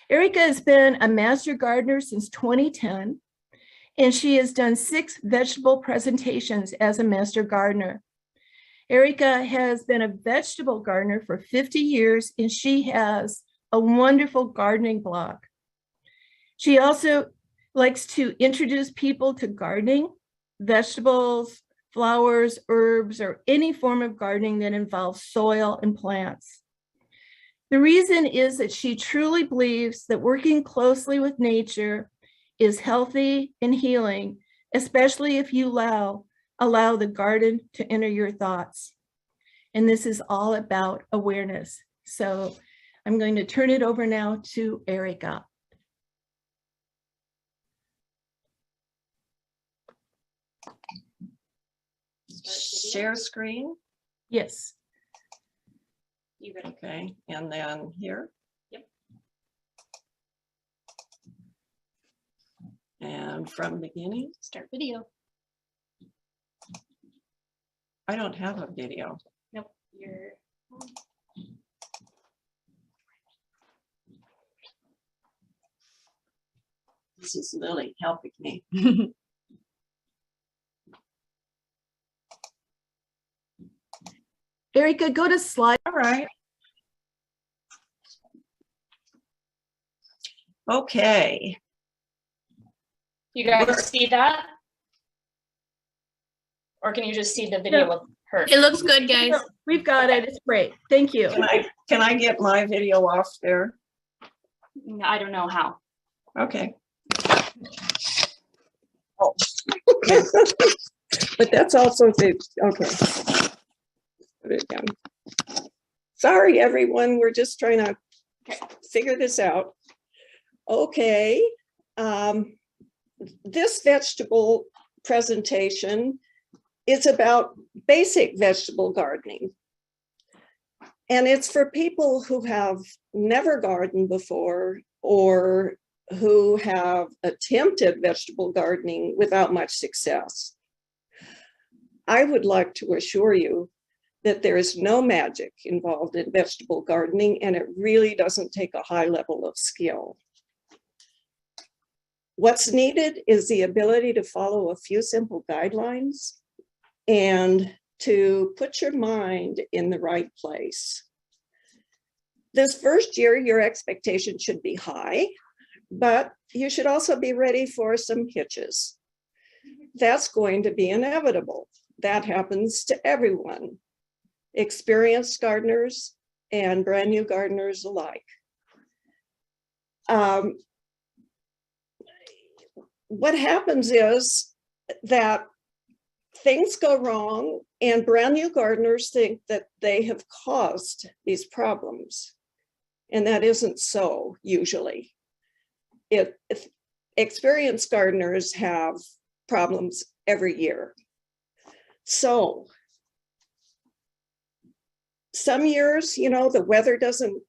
Erica has been a master gardener since 2010, and she has done 6 vegetable presentations as a master gardener. Erica has been a vegetable gardener for 50 years, and she has a wonderful gardening blog. She also likes to introduce people to gardening, vegetables, flowers, herbs, or any form of gardening that involves soil and plants. The reason is that she truly believes that working closely with nature is healthy and healing, especially if you allow the garden to enter your thoughts. And this is all about awareness. So I'm going to turn it over now to Erica. Share screen? Yes. Okay, and then here? Yep. And from beginning? Start video. I don't have a video. Nope. You're This is Lily helping me. Erica, go to slide. All right. Okay. You guys see that? Or can you just see the video of her? It looks good, guys. We've got it. It's great. Thank you. Can I get my video off there? I don't know how. Okay. Oh. But that's also the, okay. Put it down. Sorry, everyone. We're just trying to figure this out. Okay. This vegetable presentation is about basic vegetable gardening. And it's for people who have never gardened before or who have attempted vegetable gardening without much success. I would like to assure you that there is no magic involved in vegetable gardening, and it really doesn't take a high level of skill. What's needed is the ability to follow a few simple guidelines and to put your mind in the right place. This first year, your expectations should be high, but you should also be ready for some hitches. That's going to be inevitable. That happens to everyone, experienced gardeners and brand new gardeners alike. What happens is that things go wrong and brand new gardeners think that they have caused these problems. And that isn't so usually. Experienced gardeners have problems every year. So some years, you know, the weather doesn't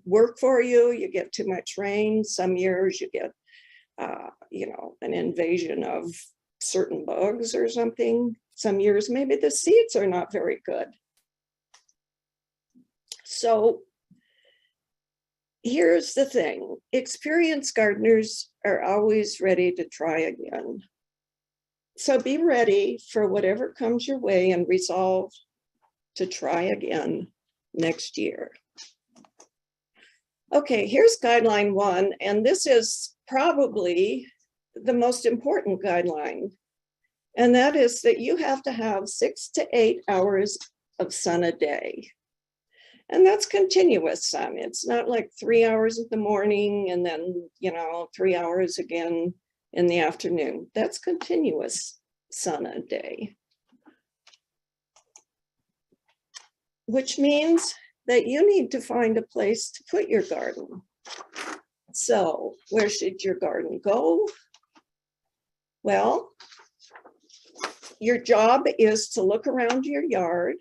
work for you. You get too much rain. Some years you get, you know, an invasion of certain bugs or something. Some years, maybe the seeds are not very good. So here's the thing. Experienced gardeners are always ready to try again. So be ready for whatever comes your way and resolve to try again next year. Okay, here's guideline 1, and this is probably the most important guideline, and that is that you have to have 6 to 8 hours of sun a day. And that's continuous sun. It's not like 3 hours in the morning and then, you know, 3 hours again in the afternoon. That's continuous sun a day. Which means that you need to find a place to put your garden. So where should your garden go? Well, your job is to look around your yard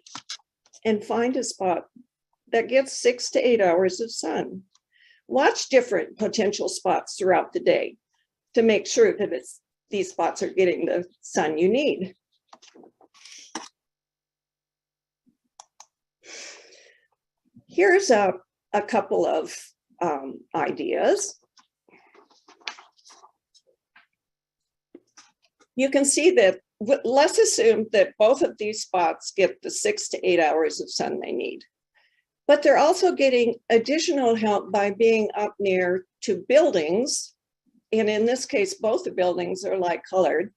and find a spot that gets 6 to 8 hours of sun. Watch different potential spots throughout the day to make sure that these spots are getting the sun you need. Here's a couple of ideas. You can see that, let's assume that both of these spots get the 6 to 8 hours of sun they need. But they're also getting additional help by being up near to buildings. And in this case, both the buildings are light colored.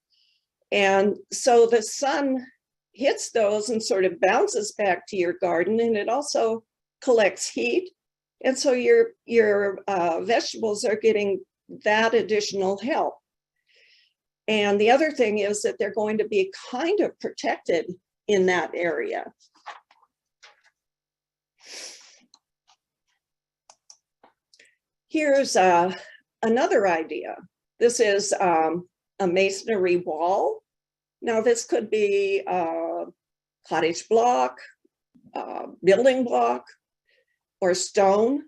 And so the sun hits those and sort of bounces back to your garden, and it also collects heat. And so your vegetables are getting that additional help. And the other thing is that they're going to be kind of protected in that area. Here's another idea. This is a masonry wall. Now this could be a cottage block, building block, or stone.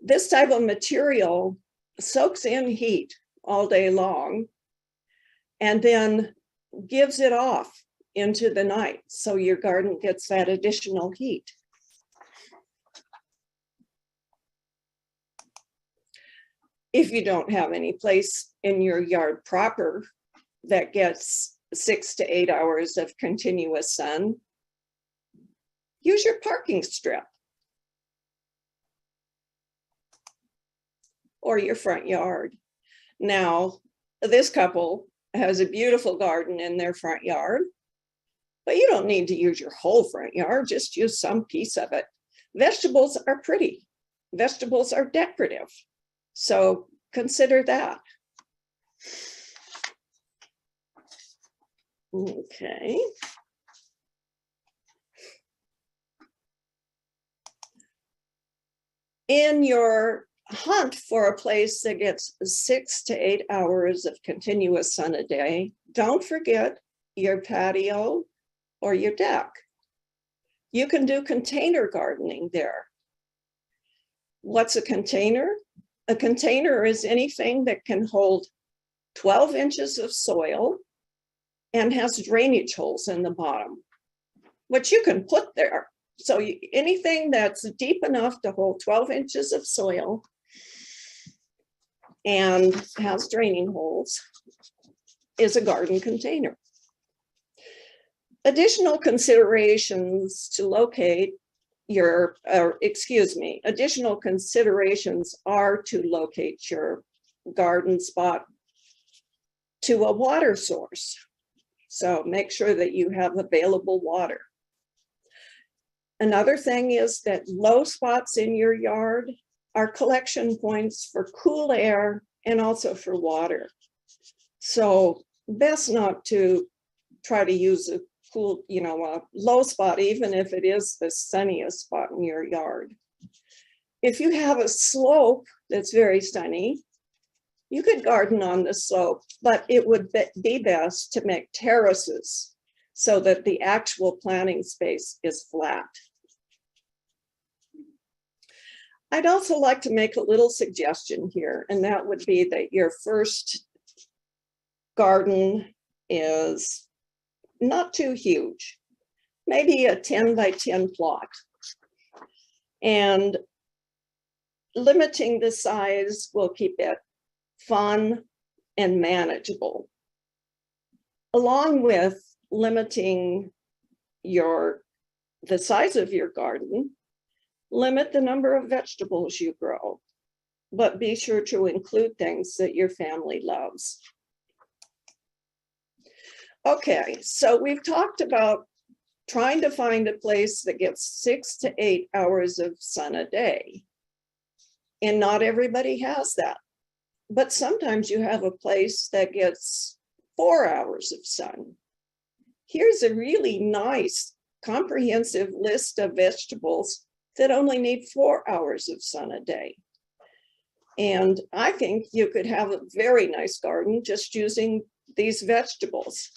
This type of material soaks in heat all day long and then gives it off into the night. So your garden gets that additional heat. If you don't have any place in your yard proper that gets 6 to 8 hours of continuous sun, use your parking strip or your front yard. Now, this couple has a beautiful garden in their front yard, but you don't need to use your whole front yard, just use some piece of it. Vegetables are pretty. Vegetables are decorative. So consider that. Okay. In your hunt for a place that gets 6 to 8 hours of continuous sun a day, don't forget your patio or your deck. You can do container gardening there. What's a container? A container is anything that can hold 12 inches of soil and has drainage holes in the bottom, which you can put there. So anything that's deep enough to hold 12 inches of soil and has draining holes is a garden container. Additional considerations to locate your, additional considerations are to locate your garden spot to a water source. So make sure that you have available water. Another thing is that low spots in your yard are collection points for cool air and also for water. So best not to try to use a cool, a low spot, even if it is the sunniest spot in your yard. If you have a slope that's very sunny, you could garden on the slope, but it would be best to make terraces so that the actual planting space is flat. I'd also like to make a little suggestion here, and that would be that your first garden is not too huge, maybe a 10 by 10 plot. And limiting the size will keep it fun and manageable, along with limiting the size of your garden. Limit the number of vegetables you grow, but be sure to include things that your family loves. Okay, so we've talked about trying to find a place that gets 6 to 8 hours of sun a day. And not everybody has that. But sometimes you have a place that gets 4 hours of sun. Here's a really nice comprehensive list of vegetables that only need 4 hours of sun a day. And I think you could have a very nice garden just using these vegetables.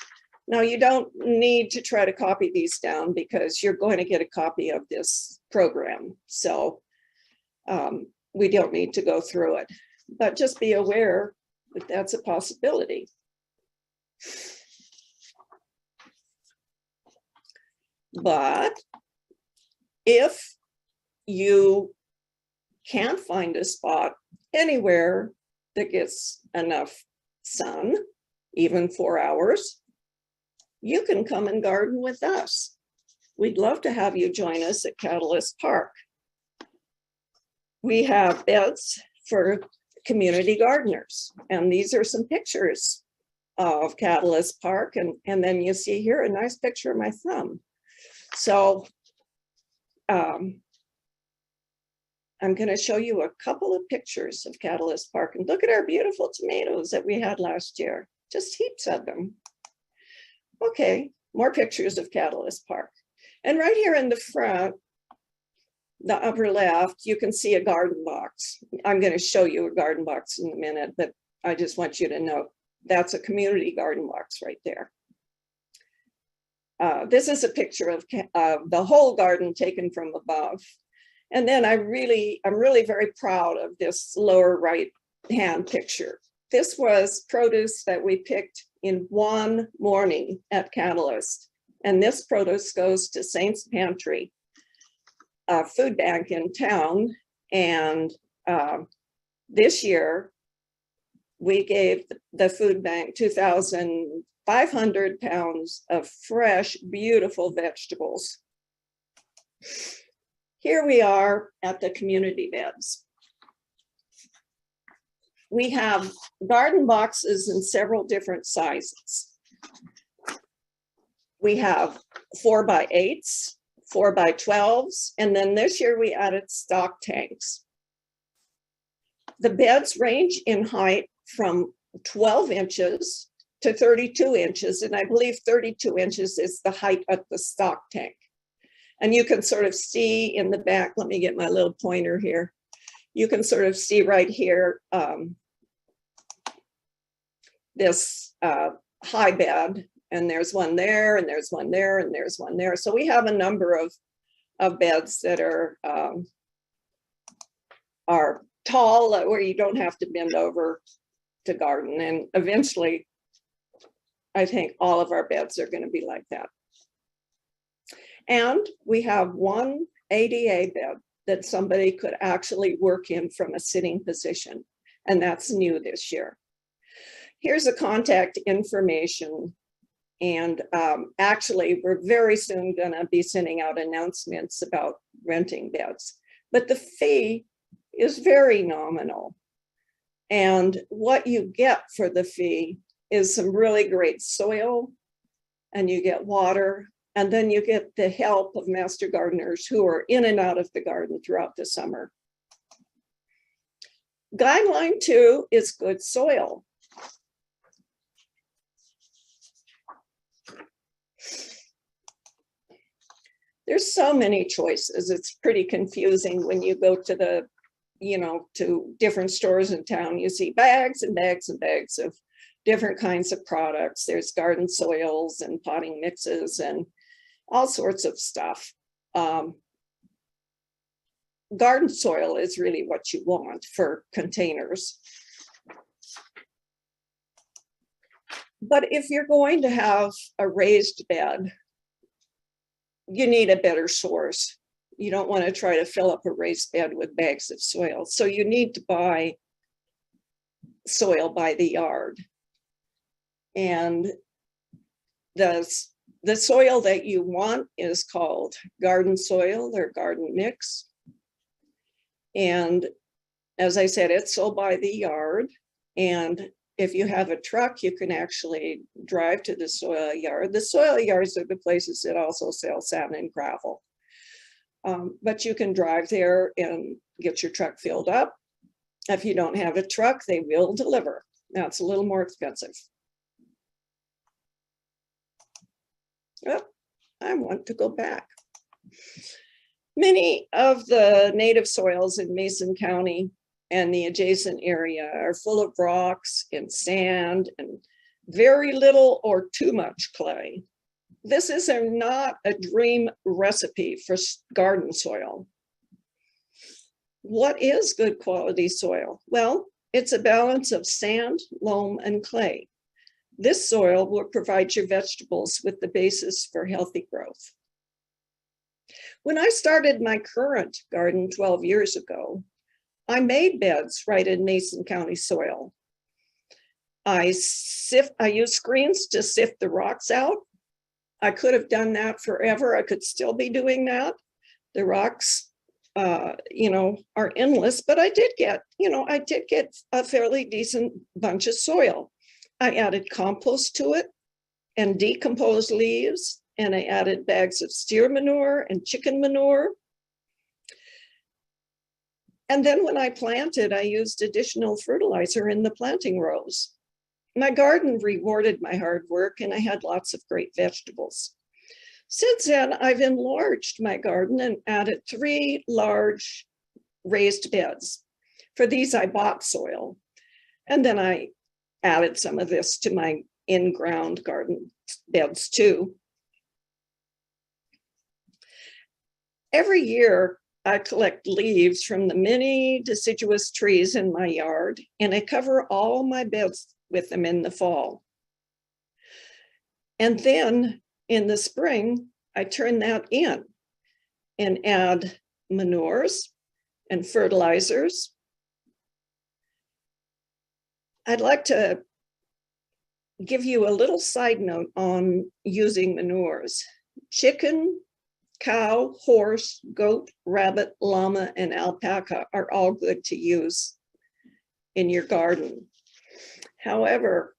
Now, you don't need to try to copy these down because you're going to get a copy of this program. So we don't need to go through it, but just be aware that that's a possibility. But if you can't find a spot anywhere that gets enough sun, even 4 hours, you can come and garden with us. We'd love to have you join us at Catalyst Park. We have beds for community gardeners, and these are some pictures of Catalyst Park, and then you see here a nice picture of my thumb. So I'm going to show you a couple of pictures of Catalyst Park, and look at our beautiful tomatoes that we had last year, just heaps of them. Okay, more pictures of Catalyst Park. And right here in the front, the upper left, you can see a garden box. I'm going to show you a garden box in a minute, but I just want you to know that's a community garden box right there. This is a picture of the whole garden taken from above. And then I'm really very proud of this lower right hand picture. This was produce that we picked in one morning at Catalyst. And this produce goes to Saints Pantry, a food bank in town. And this year, we gave the food bank 2,500 pounds of fresh, beautiful vegetables. Here we are at the community beds. We have garden boxes in several different sizes. We have 4x8s, 4x12s, and then this year we added stock tanks. The beds range in height from 12 inches to 32 inches, and I believe 32 inches is the height of the stock tank. And you can sort of see in the back, let me get my little pointer here. You can sort of see right here, this high bed, and there's one there, and there's one there, and there's one there. So we have a number of beds that are tall, where you don't have to bend over to garden. And eventually, I think all of our beds are going to be like that. And we have one ADA bed that somebody could actually work in from a sitting position. And that's new this year. Here's the contact information. And actually, we're very soon going to be sending out announcements about renting beds. But the fee is very nominal. And what you get for the fee is some really great soil, and you get water, and then you get the help of master gardeners who are in and out of the garden throughout the summer. Guideline 2 is good soil. There's so many choices. It's pretty confusing when you go to the, to different stores in town. You see bags and bags and bags of different kinds of products. There's garden soils and potting mixes and all sorts of stuff. Garden soil is really what you want for containers. But if you're going to have a raised bed, you need a better source. You don't want to try to fill up a raised bed with bags of soil. So you need to buy soil by the yard. And the soil that you want is called garden soil or garden mix. And as I said, it's sold by the yard. And if you have a truck, you can actually drive to the soil yard. The soil yards are the places that also sell sand and gravel. But you can drive there and get your truck filled up. If you don't have a truck, they will deliver. Now it's a little more expensive. Oh, I want to go back. Many of the native soils in Mason County and the adjacent area are full of rocks and sand and very little or too much clay. This is not a dream recipe for garden soil. What is good quality soil? Well, it's a balance of sand, loam, and clay. This soil will provide your vegetables with the basis for healthy growth. When I started my current garden 12 years ago, I made beds right in Mason County soil. I use screens to sift the rocks out. I could have done that forever. I could still be doing that. The rocks, are endless, but I did get a fairly decent bunch of soil. I added compost to it and decomposed leaves, and I added bags of steer manure and chicken manure. And then when I planted, I used additional fertilizer in the planting rows. My garden rewarded my hard work, and I had lots of great vegetables. Since then, I've enlarged my garden and added 3 large raised beds. For these, I bought soil. And then I added some of this to my in-ground garden beds too. Every year, I collect leaves from the many deciduous trees in my yard, and I cover all my beds with them in the fall. And then in the spring, I turn that in and add manures and fertilizers. I'd like to give you a little side note on using manures. Chicken, cow, horse, goat, rabbit, llama, and alpaca are all good to use in your garden. However,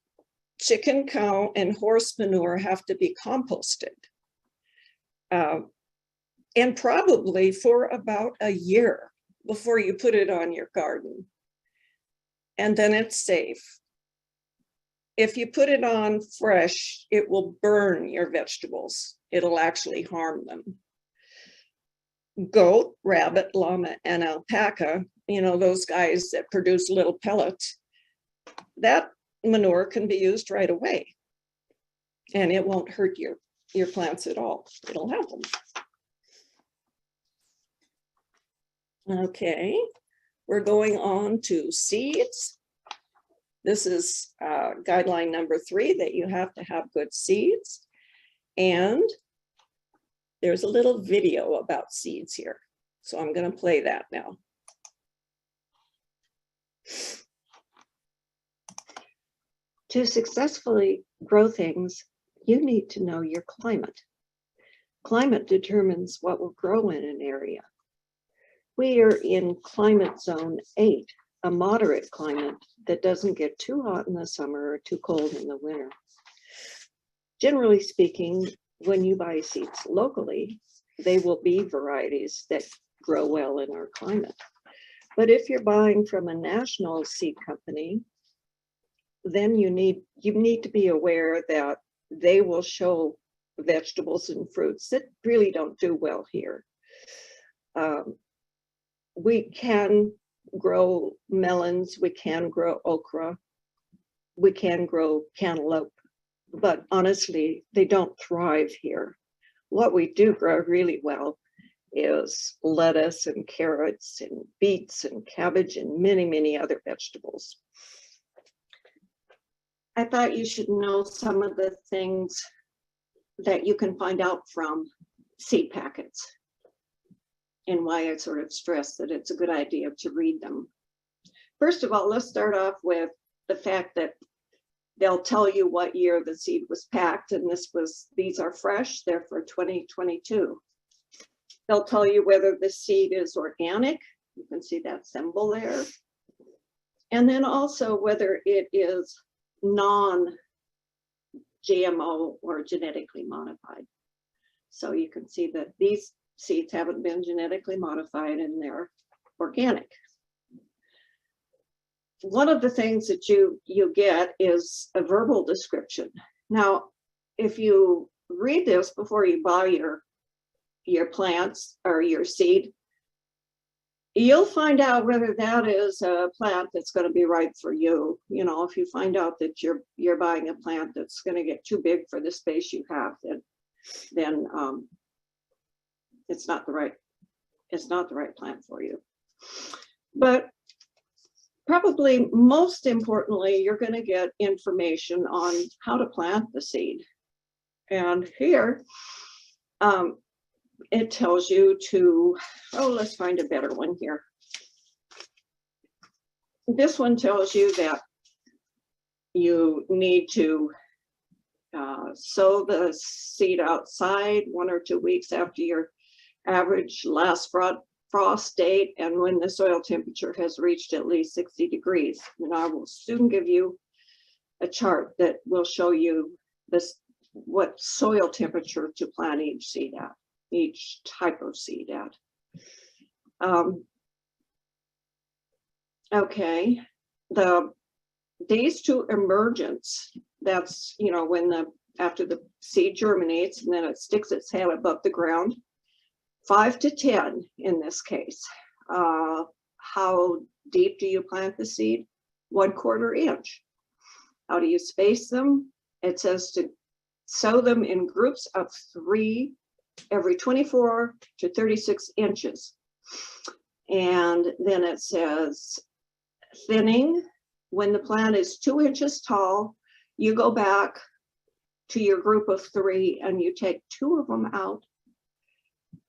chicken, cow, and horse manure have to be composted. And probably for about a year before you put it on your garden. And then it's safe. If you put it on fresh, it will burn your vegetables. It'll actually harm them. Goat, rabbit, llama, and alpaca, those guys that produce little pellets, that manure can be used right away. And it won't hurt your plants at all. It'll help them. Okay, we're going on to seeds. This is guideline number 3, that you have to have good seeds. And there's a little video about seeds here. So I'm going to play that now. To successfully grow things, you need to know your climate. Climate determines what will grow in an area. We are in climate zone 8, a moderate climate that doesn't get too hot in the summer or too cold in the winter. Generally speaking, when you buy seeds locally, they will be varieties that grow well in our climate. But if you're buying from a national seed company, then you need to be aware that they will show vegetables and fruits that really don't do well here. We can grow melons, we can grow okra, we can grow cantaloupe, but honestly, they don't thrive here. What we do grow really well is lettuce and carrots and beets and cabbage and many, many other vegetables. I thought you should know some of the things that you can find out from seed packets and why I sort of stress that it's a good idea to read them. First of all, let's start off with the fact that they'll tell you what year the seed was packed, and these are fresh, they're for 2022. They'll tell you whether the seed is organic, you can see that symbol there, and then also whether it is non-GMO or genetically modified. So you can see that these seeds haven't been genetically modified and they're organic. One of the things that you get is a verbal description. Now, if you read this before you buy your plants or your seed, you'll find out whether that is a plant that's going to be right for you. If you find out that you're buying a plant that's going to get too big for the space you have, then it's not the right plant for you. But probably most importantly, you're going to get information on how to plant the seed. And here, it tells you to, let's find a better one here. this one tells you that you need to sow the seed outside 1 or 2 weeks after your average last frost date and when the soil temperature has reached at least 60 degrees. And I will soon give you a chart that will show you this, what soil temperature to plant each seed at, each type of seed at. Okay, the days to emergence, that's, you know, when after the seed germinates and then it sticks its head above the ground, 5 to 10 in this case. How deep do you plant the seed? 1/4 inch. How do you space them? It says to sow them in groups of 3 every 24 to 36 inches. And then it says thinning, when the plant is 2 inches tall, you go back to your group of 3 and you take 2 of them out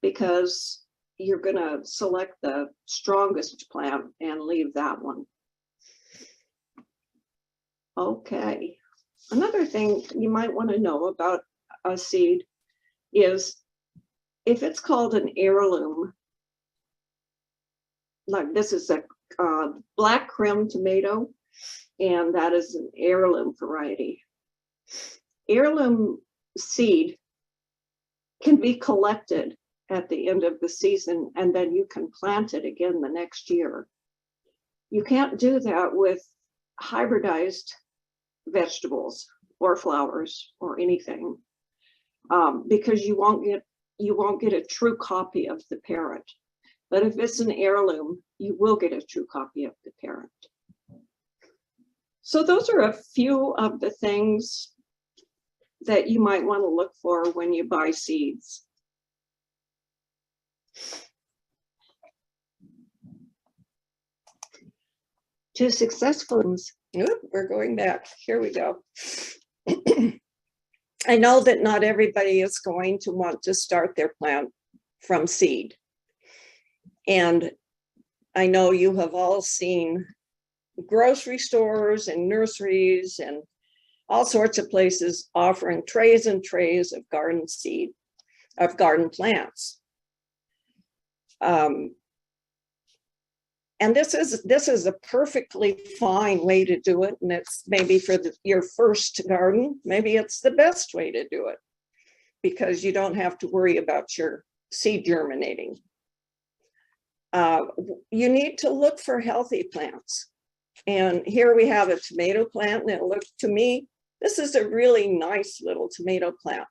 because you're going to select the strongest plant and leave that one. Okay. Another thing you might want to know about a seed is if it's called an heirloom, like this is a black Krim tomato, and that is an heirloom variety. Heirloom seed can be collected at the end of the season, and then you can plant it again the next year. You can't do that with hybridized vegetables or flowers or anything, because you won't get a true copy of the parent. But if it's an heirloom, you will get a true copy of the parent. So those are a few of the things that you might want to look for when you buy seeds. To successful, we're going back. Here we go. I know that not everybody is going to want to start their plant from seed. And I know you have all seen grocery stores and nurseries and all sorts of places offering trays and trays of garden seed, of garden plants. And this is a perfectly fine way to do it. And it's maybe for your first garden, maybe it's the best way to do it because you don't have to worry about your seed germinating. You need to look for healthy plants. And here we have a tomato plant, and it looks to me, this is a really nice little tomato plant.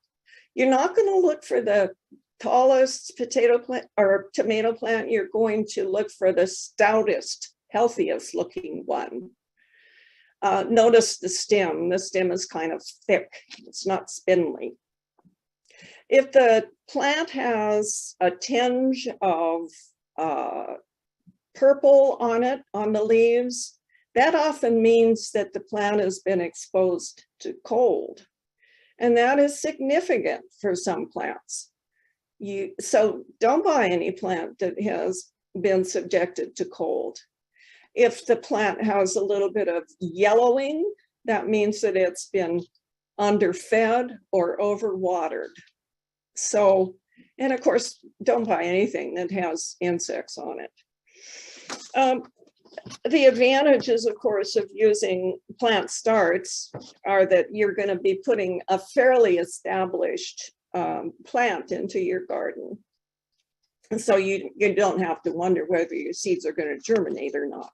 You're not going to look for the tallest potato plant or tomato plant. You're going to look for the stoutest, healthiest looking one. Notice the stem. The stem is kind of thick. It's not spindly. If the plant has a tinge of purple on it, on the leaves, that often means that the plant has been exposed to cold. And that is significant for some plants. So don't buy any plant that has been subjected to cold. If the plant has a little bit of yellowing, that means that it's been underfed or overwatered. So, and of course, don't buy anything that has insects on it. The advantages, of course, of using plant starts are that you're going to be putting a fairly established plant into your garden. And so you don't have to wonder whether your seeds are going to germinate or not.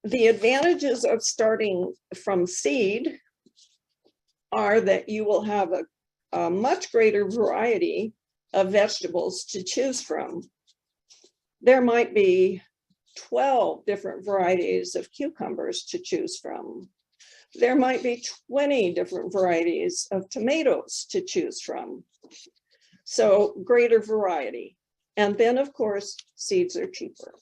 The advantages of starting from seed are that you will have a much greater variety of vegetables to choose from. There might be 12 different varieties of cucumbers to choose from. There might be 20 different varieties of tomatoes to choose from. So greater variety. And then, of course, seeds are cheaper.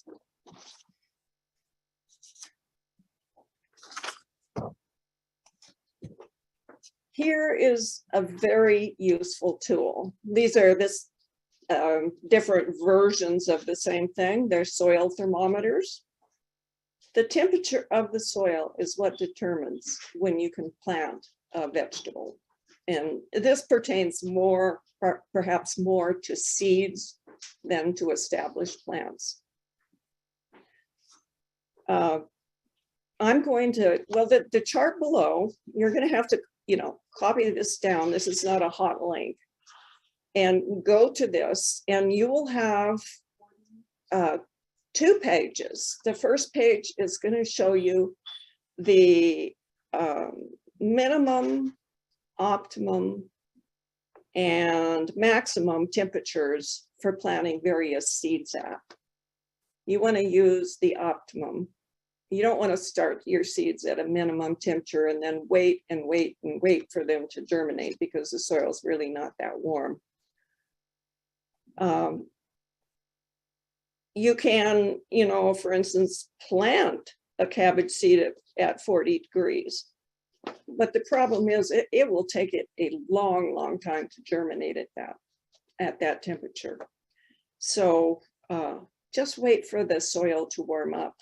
Here is a very useful tool. This different versions of the same thing. There's soil thermometers. The temperature of the soil is what determines when you can plant a vegetable. And this pertains more, perhaps more to seeds than to established plants. I'm going to, well, the chart below, you're going to have to, copy this down. This is not a hot link. And go to this, and you will have 2 pages. The first page is going to show you the minimum, optimum, and maximum temperatures for planting various seeds at. You want to use the optimum. You don't want to start your seeds at a minimum temperature and then wait and wait and wait for them to germinate, because the soil is really not that warm. You can, for instance, plant a cabbage seed at 40 degrees. But the problem is it will take it a long, long time to germinate at that temperature. So just wait for the soil to warm up.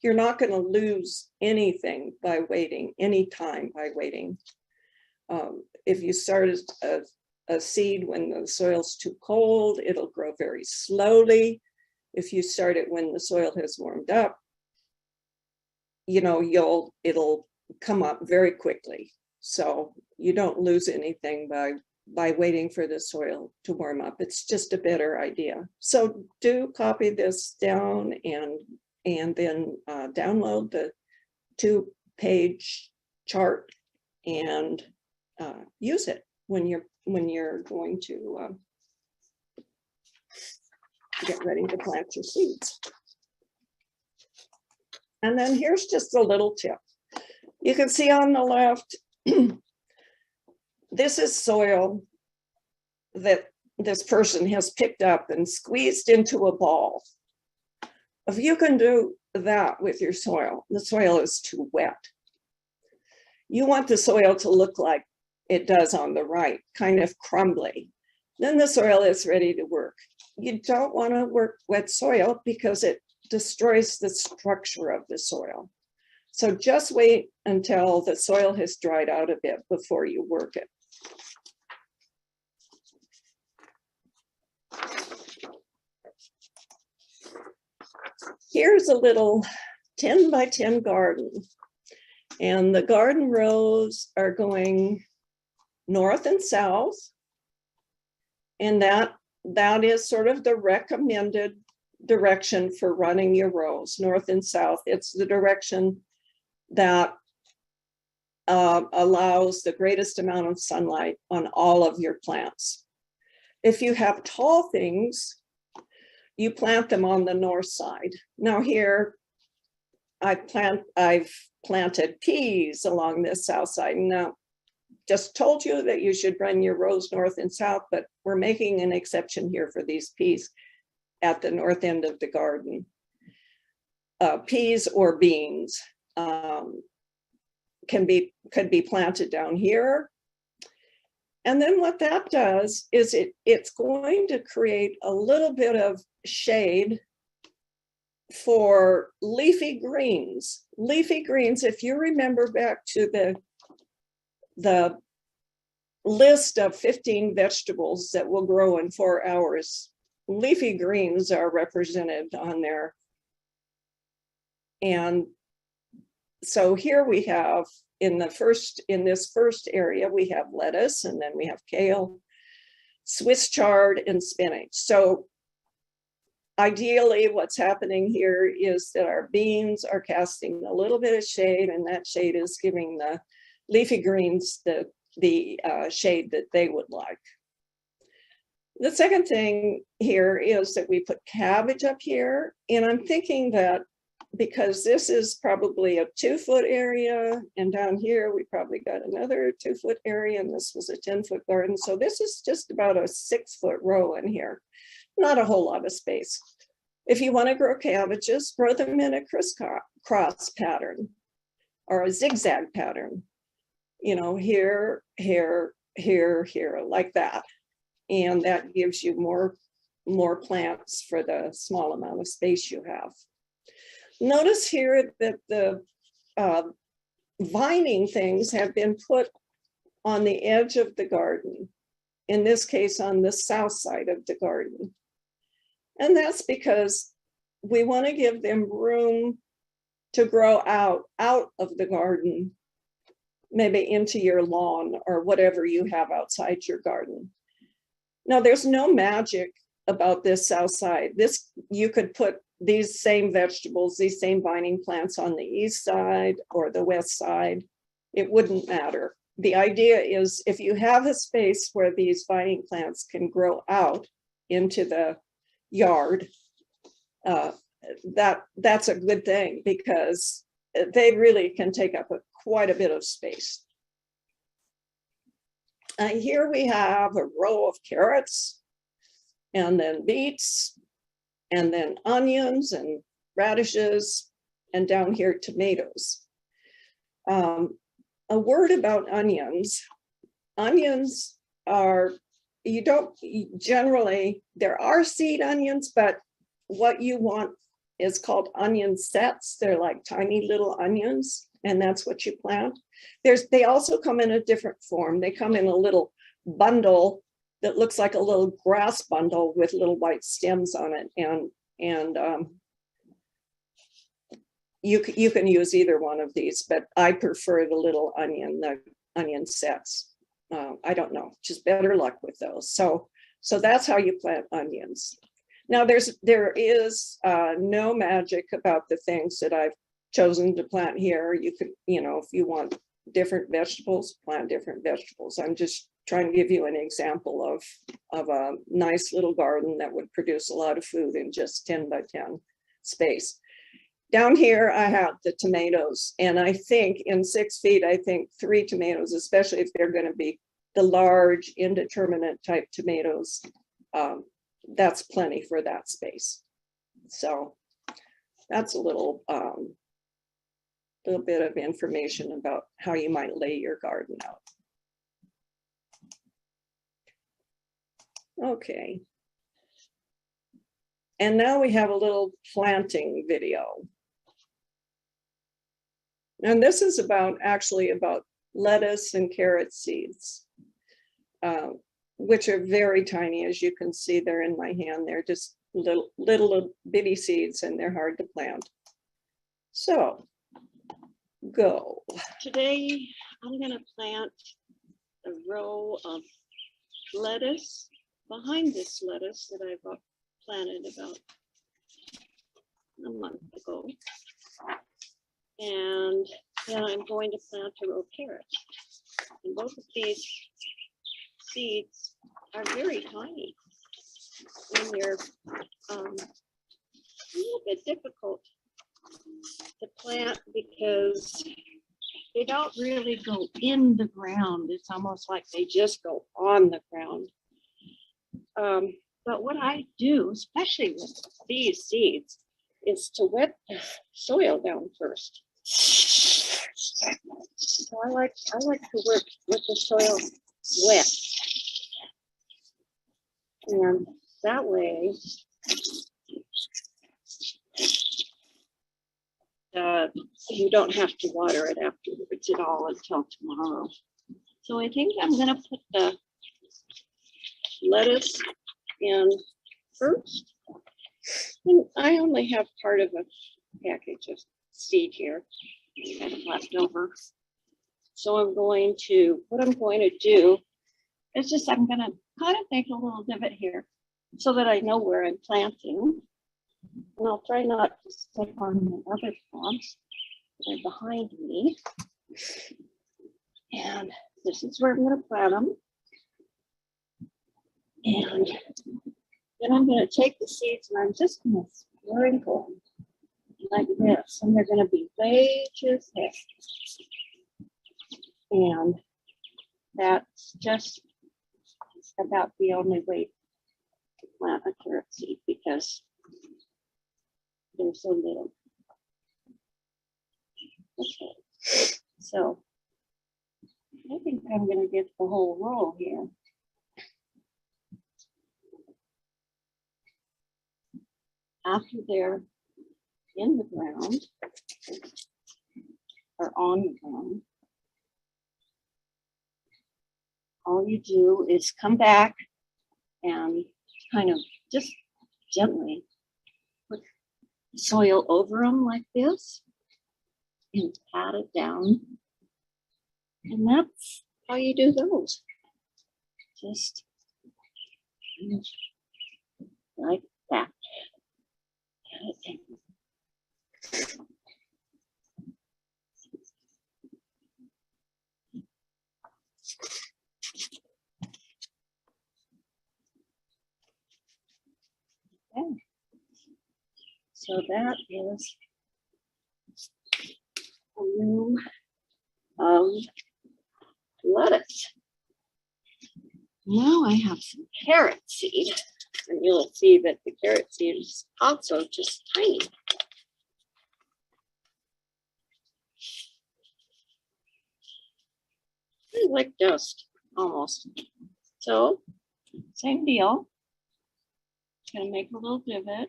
You're not going to lose anything by waiting, any time by waiting. If you start a seed when the soil's too cold, it'll grow very slowly. If you start it when the soil has warmed up, it'll come up very quickly. So you don't lose anything by waiting for the soil to warm up. It's just a better idea. So do copy this down and then download the 2-page chart and use it when you're going to get ready to plant your seeds. And then here's just a little tip. You can see on the left, this is soil that this person has picked up and squeezed into a ball. If you can do that with your soil, the soil is too wet. You want the soil to look like it does on the right, kind of crumbly. Then the soil is ready to work. You don't want to work wet soil because it destroys the structure of the soil. So just wait until the soil has dried out a bit before you work it. Here's a little 10 by 10 garden. And the garden rows are going north and south. And that is sort of the recommended direction for running your rows, north and south. It's the direction that allows the greatest amount of sunlight on all of your plants. If you have tall things, you plant them on the north side. Now here, I've planted peas along this south side. Now, just told you that you should run your rows north and south, but we're making an exception here for these peas at the north end of the garden. Peas or beans could be planted down here. And then what that does is it's going to create a little bit of shade for leafy greens. Leafy greens, if you remember back to the list of 15 vegetables that will grow in 4 hours, leafy greens are represented on there. And so here we have in this first area, we have lettuce, and then we have kale, Swiss chard, and spinach. So ideally what's happening here is that our beans are casting a little bit of shade, and that shade is giving the leafy greens the shade that they would like. The second thing here is that we put cabbage up here, and I'm thinking that because this is probably a 2-foot area, and down here we probably got another 2-foot area, and this was a 10-foot garden. So this is just about a 6-foot row in here, not a whole lot of space. If you want to grow cabbages, grow them in a crisscross pattern or a zigzag pattern, here, here, here, here, like that. And that gives you more more plants for the small amount of space you have. Notice here that the vining things have been put on the edge of the garden, in this case on the south side of the garden. And that's because we want to give them room to grow out of the garden, maybe into your lawn or whatever you have outside your garden. Now, there's no magic about this south side. This, you could put these same vegetables, these same vining plants on the east side or the west side. It wouldn't matter. The idea is if you have a space where these vining plants can grow out into the yard, that's a good thing because they really can take up quite a bit of space. Here we have a row of carrots, and then beets, and then onions and radishes, and down here tomatoes. A word about onions. Onions are, you don't generally, there are seed onions, but what you want is called onion sets. They're like tiny little onions, and that's what you plant. They also come in a different form. They come in a little bundle that looks like a little grass bundle with little white stems on it, and you can use either one of these, but I prefer the little onion, the onion sets. I don't know, just better luck with those. So that's how you plant onions. Now there is no magic about the things that I've chosen to plant here. You could, if you want different vegetables, plant different vegetables. I'm just trying to give you an example of a nice little garden that would produce a lot of food in just 10 by 10 space. Down here, I have the tomatoes, and I think in 6 feet, I think 3 tomatoes, especially if they're going to be the large indeterminate type tomatoes, that's plenty for that space. So that's a little bit of information about how you might lay your garden out. Okay. And now we have a little planting video. And this is actually about lettuce and carrot seeds, which are very tiny. As you can see, they're in my hand. They're just little bitty seeds, and they're hard to plant. So, go. Today, I'm going to plant a row of lettuce behind this lettuce that I've planted about a month ago. And then I'm going to plant a row of carrots. And both of these seeds are very tiny. And they're a little bit difficult to plant because they don't really go in the ground. It's almost like they just go on the ground. But what I do, especially with these seeds, is to wet the soil down first. So I like to work with the soil wet. And that way, you don't have to water it afterwards at all until tomorrow. So I think I'm going to put the lettuce in first. And I only have part of a package of seed here, kind of left over. So what I'm going to do is just, I'm going to kind of make a little divot here so that I know where I'm planting. And I'll try not to step on the other plants that are behind me. And this is where I'm going to plant them. And then I'm going to take the seeds and I'm just going to sprinkle them like this. And they're going to be way too thick. And that's just about the only way to plant a carrot seed because they're so little. Okay, so I think I'm going to get the whole row here. after they're in the ground or on the ground, all you do is come back and kind of just gently put soil over them like this and pat it down. And that's how you do those. Just like that. Pat it down. Okay. So that is a room of lettuce. Now I have some carrot seed, and you'll see that the carrot seed is also just tiny. Like dust, almost. So, same deal. Gonna make a little divot.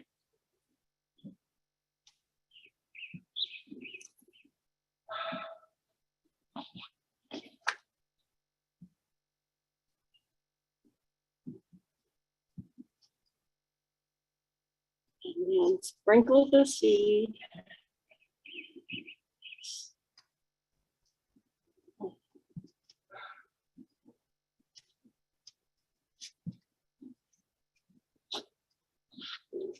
And then sprinkle the seed.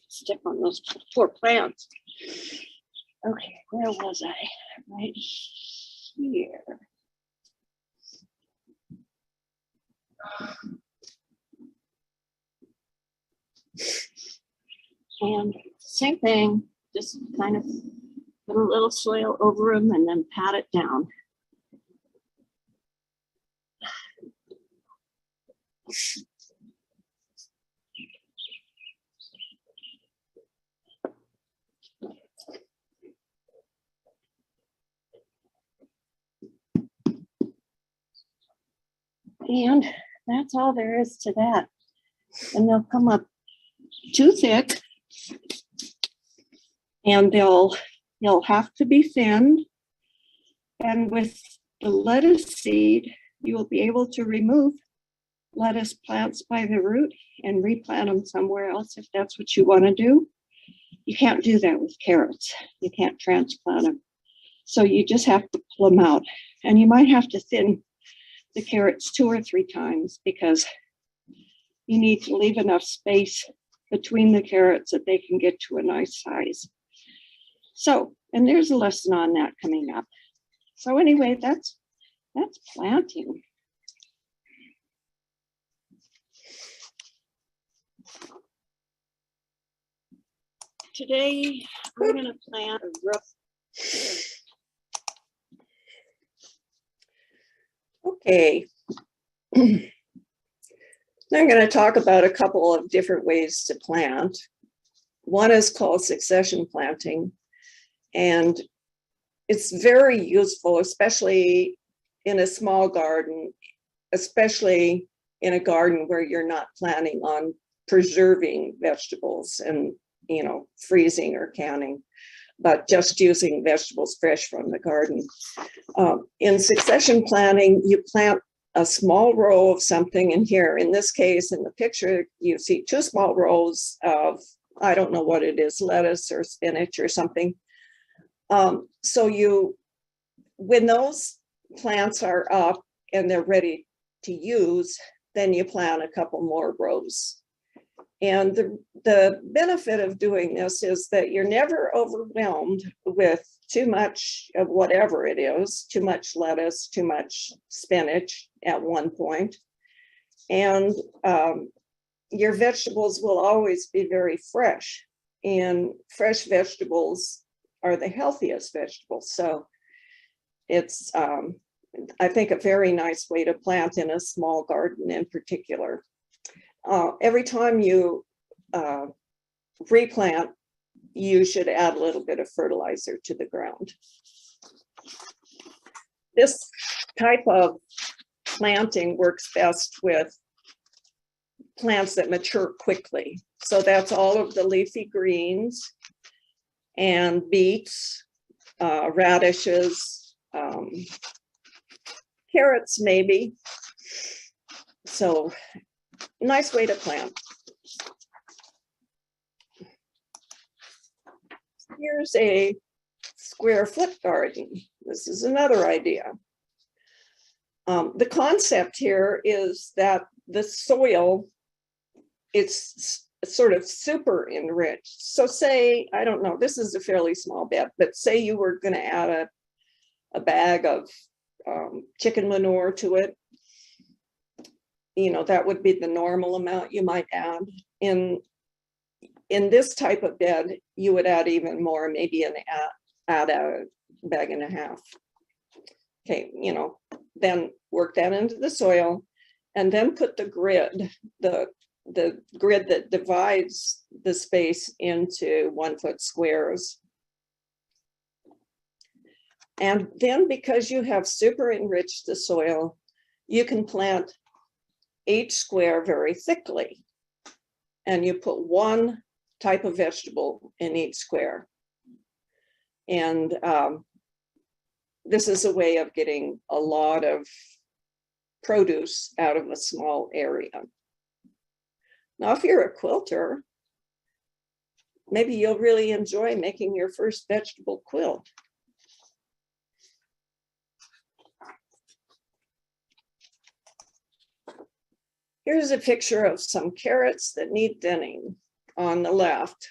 Stick on those poor plants. Okay, where was I? Right here. And same thing, just kind of put a little soil over them and then pat it down. And that's all there is to that. And they'll come up too thick and they'll have to be thinned. And with the lettuce seed, you will be able to remove lettuce plants by the root and replant them somewhere else if that's what you want to do. You can't do that with carrots. You can't transplant them. So you just have to pull them out. And you might have to thin the carrots 2 or 3 times because you need to leave enough space between the carrots that they can get to a nice size. So, and there's a lesson on that coming up. So anyway, that's planting. Today, I'm going to plant a roof. Okay. I'm going to talk about a couple of different ways to plant. One is called succession planting, and it's very useful, especially in a small garden, especially in a garden where you're not planning on preserving vegetables and, you know, freezing or canning, but just using vegetables fresh from the garden. In succession planting, you plant a small row of something, and here in this case, in the picture, you see 2 small rows of, I don't know what it is, lettuce or spinach or something. So when those plants are up and they're ready to use, then you plant a couple more rows. And the benefit of doing this is that you're never overwhelmed with too much of whatever it is, too much lettuce, too much spinach at one point. And your vegetables will always be very fresh, and fresh vegetables are the healthiest vegetables. So it's, I think, a very nice way to plant in a small garden in particular. Every time you replant, you should add a little bit of fertilizer to the ground. This type of planting works best with plants that mature quickly. So that's all of the leafy greens and beets, radishes, carrots maybe. So nice way to plant. Here's a square foot garden. This is another idea. The concept here is that the soil is sort of super enriched. So say, I don't know, this is a fairly small bed, but say you were going to add a bag of chicken manure to it. You know, that would be the normal amount you might add. In this type of bed, you would add even more, maybe add a bag and a half. Okay, you know, then work that into the soil and then put the grid, the grid that divides the space into 1 foot squares. And then because you have super enriched the soil, you can plant each square very thickly. And you put one type of vegetable in each square. And this is a way of getting a lot of produce out of a small area. Now, if you're a quilter, maybe you'll really enjoy making your first vegetable quilt. Here's a picture of some carrots that need thinning on the left.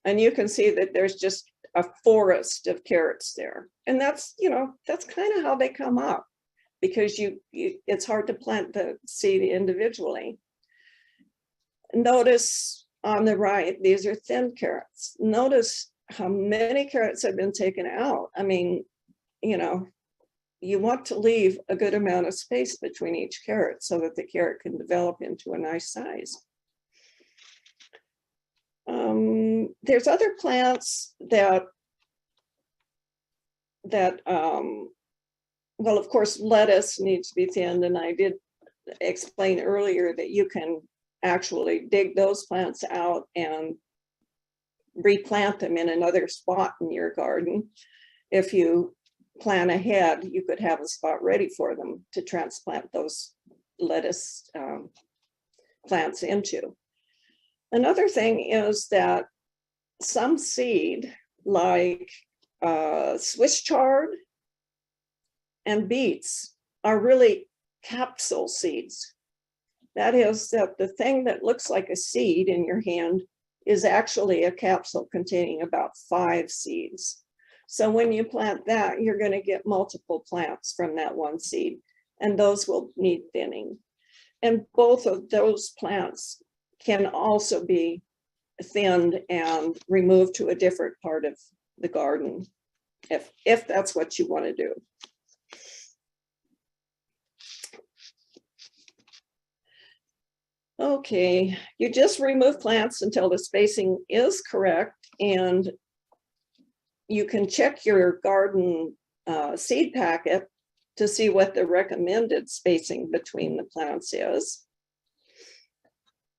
And you can see that there's just a forest of carrots there. And that's, you know, that's kind of how they come up, because it's hard to plant the seed individually. Notice on the right, these are thin carrots. Notice how many carrots have been taken out. I mean, you know, you want to leave a good amount of space between each carrot so that the carrot can develop into a nice size. There's other plants that well, of course, lettuce needs to be thinned, and I did explain earlier that you can actually dig those plants out and replant them in another spot in your garden. If you plan ahead, you could have a spot ready for them to transplant those lettuce plants into. Another thing is that some seed, like Swiss chard and beets, are really capsule seeds. That is, that the thing that looks like a seed in your hand is actually a capsule containing about 5 seeds. So when you plant that, you're going to get multiple plants from that one seed, and those will need thinning. And both of those plants can also be thinned and removed to a different part of the garden, if that's what you want to do. Okay, you just remove plants until the spacing is correct, and you can check your garden seed packet to see what the recommended spacing between the plants is.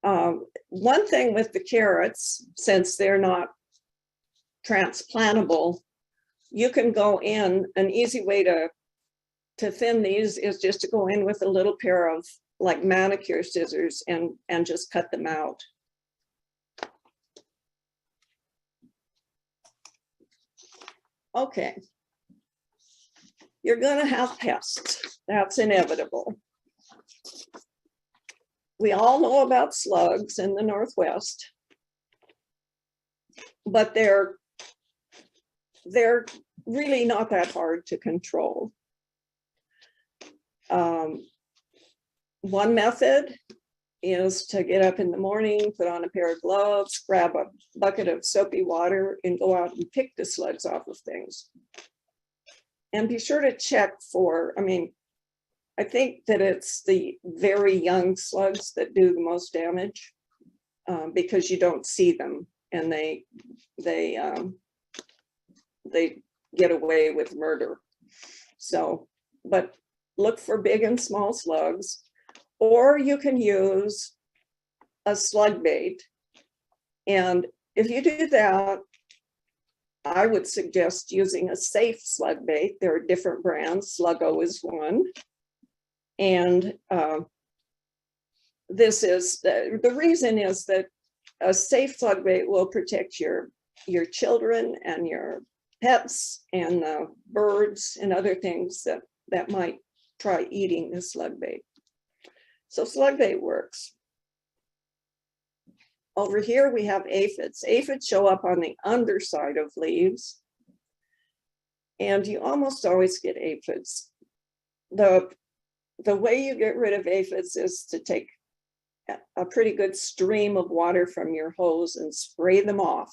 One thing with the carrots, since they're not transplantable, you can go in, an easy way to thin these is just to go in with a little pair of like manicure scissors and just cut them out. Okay. You're gonna have pests. That's inevitable. We all know about slugs in the Northwest, but they're really not that hard to control. One method is to get up in the morning, put on a pair of gloves, grab a bucket of soapy water, and go out and pick the slugs off of things. And be sure to check for, I mean, I think that it's the very young slugs that do the most damage because you don't see them, and they get away with murder. So, but look for big and small slugs, or you can use a slug bait And if you do that, I would suggest using a safe slug bait. There are different brands. Sluggo is one. And this is, the reason is that a safe slug bait will protect your children and your pets and birds and other things that might try eating the slug bait. So slug bait works. Over here we have aphids. Aphids show up on the underside of leaves, and you almost always get aphids. The way you get rid of aphids is to take a pretty good stream of water from your hose and spray them off.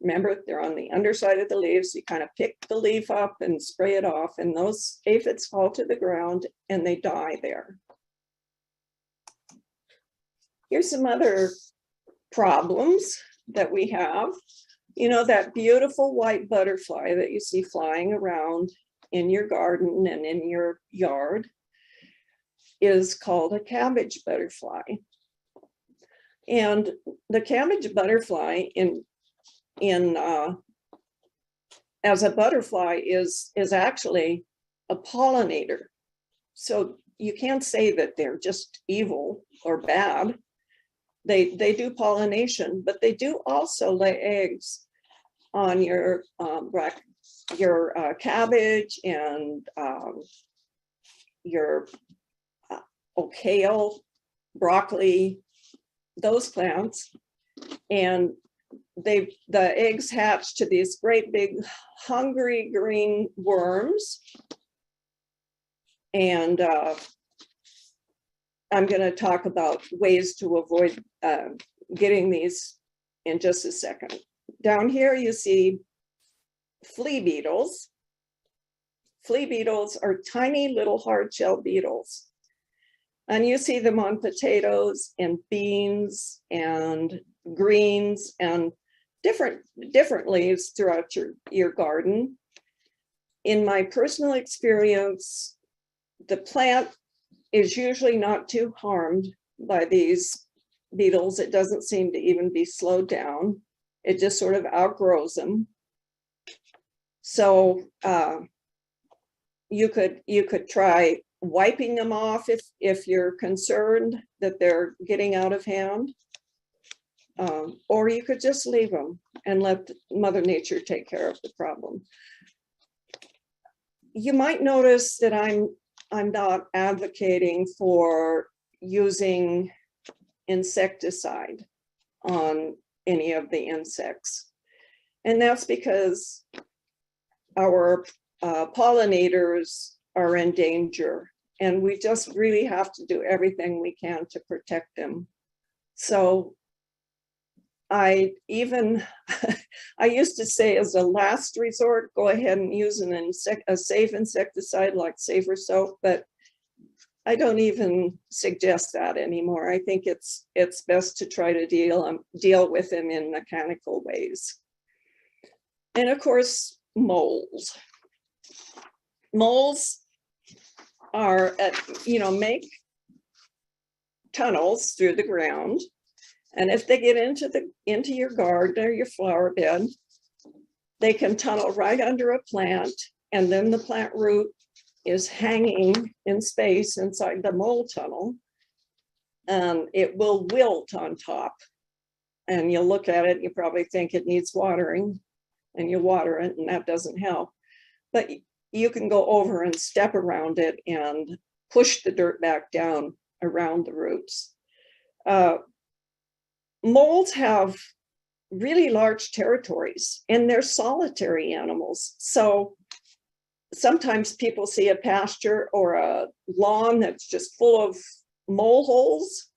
Remember, they're on the underside of the leaves. You kind of pick the leaf up and spray it off, and those aphids fall to the ground and they die there. Here's some other problems that we have. You know, that beautiful white butterfly that you see flying around in your garden and in your yard is called a cabbage butterfly. And the cabbage butterfly as a butterfly is actually a pollinator. So you can't say that they're just evil or bad. They do pollination, but they do also lay eggs on your cabbage and your kale, broccoli, those plants. And the eggs hatch to these great big hungry green worms. And I'm going to talk about ways to avoid getting these in just a second. Down here you see flea beetles. Flea beetles are tiny little hard-shell beetles. And you see them on potatoes and beans and greens and different leaves throughout your garden. In my personal experience, the plant is usually not too harmed by these beetles. It doesn't seem to even be slowed down. It just sort of outgrows them. So you could try wiping them off if you're concerned that they're getting out of hand. Or you could just leave them and let Mother Nature take care of the problem. You might notice that I'm not advocating for using insecticide on any of the insects. And that's because our pollinators are in danger, and we just really have to do everything we can to protect them. So I used to say, as a last resort, go ahead and use a safe insecticide like Safer Soap, but I don't even suggest that anymore. I think it's best to try to deal with them in mechanical ways. And of course, moles. Moles are make tunnels through the ground. And if they get into your garden or your flower bed, they can tunnel right under a plant, and then the plant root is hanging in space inside the mole tunnel, and it will wilt on top. And you'll look at it, you probably think it needs watering, and you water it, and that doesn't help. But you can go over and step around it and push the dirt back down around the roots. Moles have really large territories, and they're solitary animals. So sometimes people see a pasture or a lawn that's just full of mole holes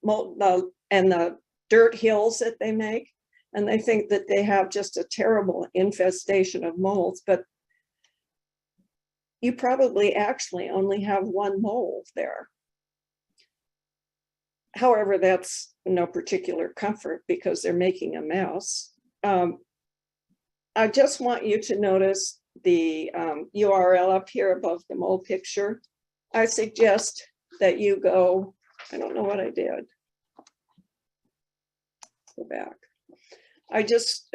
and the dirt hills that they make, and they think that they have just a terrible infestation of moles, but you probably actually only have one mole there. However, that's no particular comfort because they're making a mess. I just want you to notice the URL up here above the mole picture. I suggest that you go, I don't know what I did. Go back. I just,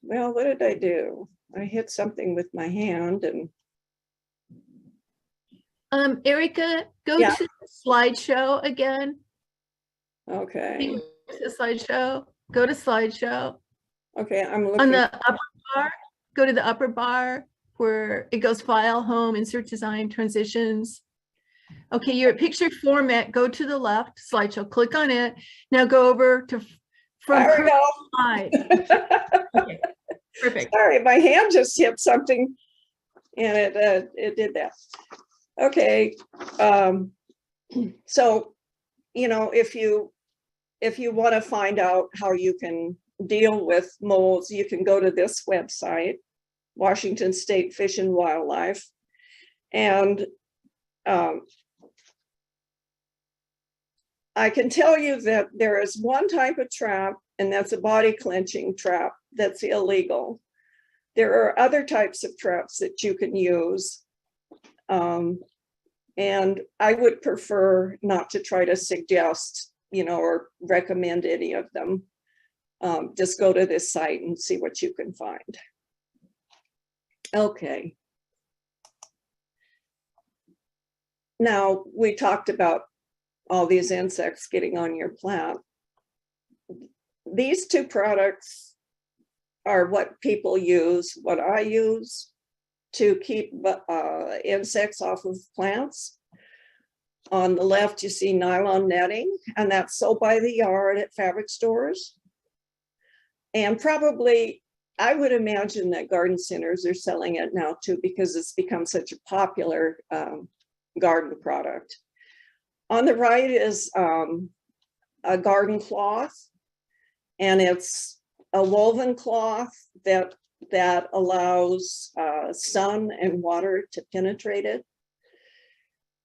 well, what did I do? I hit something with my hand and, Erica, go Yeah. to the slideshow again. okay, The slideshow, go to slideshow. okay, I'm On looking, the upper bar, go to the upper bar where it goes file, home, insert design, transitions. Okay, you're at picture format, go to the left slideshow, click on it. Now go over to from there we current go. slide. Okay, perfect. Sorry, my hand just hit something and it did that. Okay, so, you know, if you want to find out how you can deal with molds, you can go to this website, Washington State Fish and Wildlife. And I can tell you that there is one type of trap, and that's a body clenching trap that's illegal. There are other types of traps that you can use. And I would prefer not to try to suggest, you know, or recommend any of them. Just go to this site and see what you can find. Okay. Now, we talked about all these insects getting on your plant. These two products are what people use, what I use to keep insects off of plants. On the left, you see nylon netting, and that's sold by the yard at fabric stores. And probably, I would imagine that garden centers are selling it now too, because it's become such a popular garden product. On the right is a garden cloth, and it's a woven cloth that allows sun and water to penetrate it.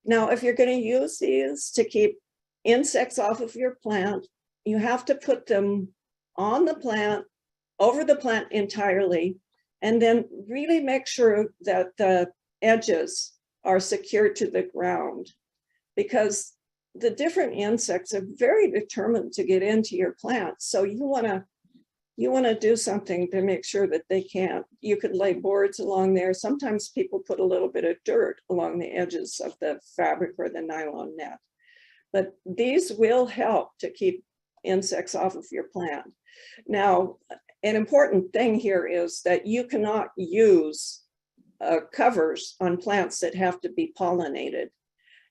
Now, if you're going to use these to keep insects off of your plant, you have to put them on the plant, over the plant entirely, and then really make sure that the edges are secured to the ground, because the different insects are very determined to get into your plant. So you want to do something to make sure that they can't. You could lay boards along there. Sometimes people put a little bit of dirt along the edges of the fabric or the nylon net. But these will help to keep insects off of your plant. Now, an important thing here is that you cannot use covers on plants that have to be pollinated.